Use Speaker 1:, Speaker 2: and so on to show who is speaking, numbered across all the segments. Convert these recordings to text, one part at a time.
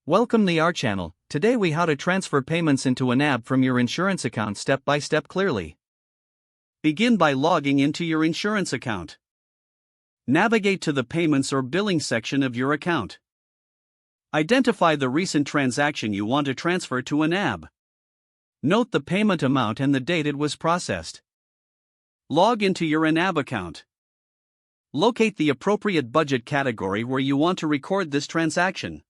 Speaker 1: Welcome to our channel. Today we how to transfer payments into YNAB from your insurance account step by step clearly. Begin by logging into your insurance account. Navigate to the payments or billing section of your account. Identify the recent transaction you want to transfer to YNAB. Note the payment amount and the date it was processed. Log into your YNAB account. Locate the appropriate budget category where you want to record this transaction.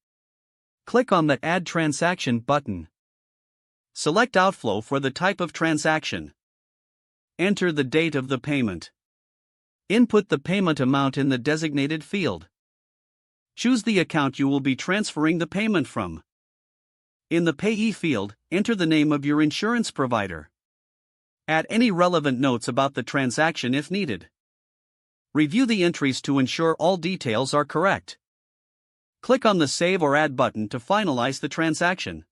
Speaker 1: Click on the Add Transaction button. Select Outflow for the type of transaction. Enter the date of the payment. Input the payment amount in the designated field. Choose the account you will be transferring the payment from. In the Payee field, enter the name of your insurance provider. Add any relevant notes about the transaction if needed. Review the entries to ensure all details are correct. Click on the Save or Add button to finalize the transaction.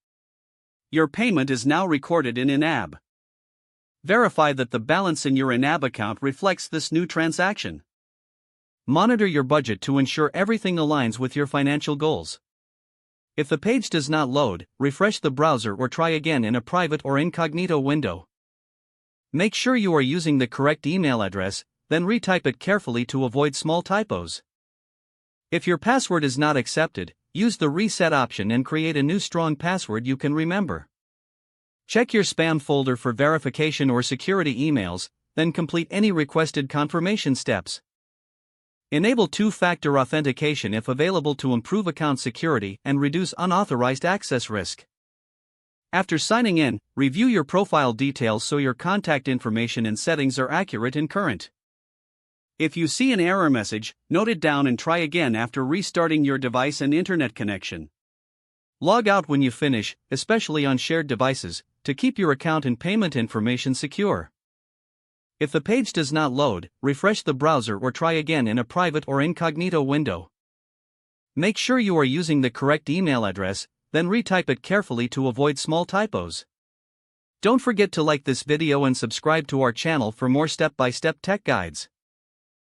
Speaker 1: Your payment is now recorded in YNAB. Verify that the balance in your YNAB account reflects this new transaction. Monitor your budget to ensure everything aligns with your financial goals. If the page does not load, refresh the browser or try again in a private or incognito window. Make sure you are using the correct email address, then retype it carefully to avoid small typos. If your password is not accepted, use the reset option and create a new strong password you can remember. Check your spam folder for verification or security emails, then complete any requested confirmation steps. Enable two-factor authentication if available to improve account security and reduce unauthorized access risk. After signing in, review your profile details so your contact information and settings are accurate and current. If you see an error message, note it down and try again after restarting your device and internet connection. Log out when you finish, especially on shared devices, to keep your account and payment information secure. If the page does not load, refresh the browser or try again in a private or incognito window. Make sure you are using the correct email address, then retype it carefully to avoid small typos. Don't forget to like this video and subscribe to our channel for more step-by-step tech guides.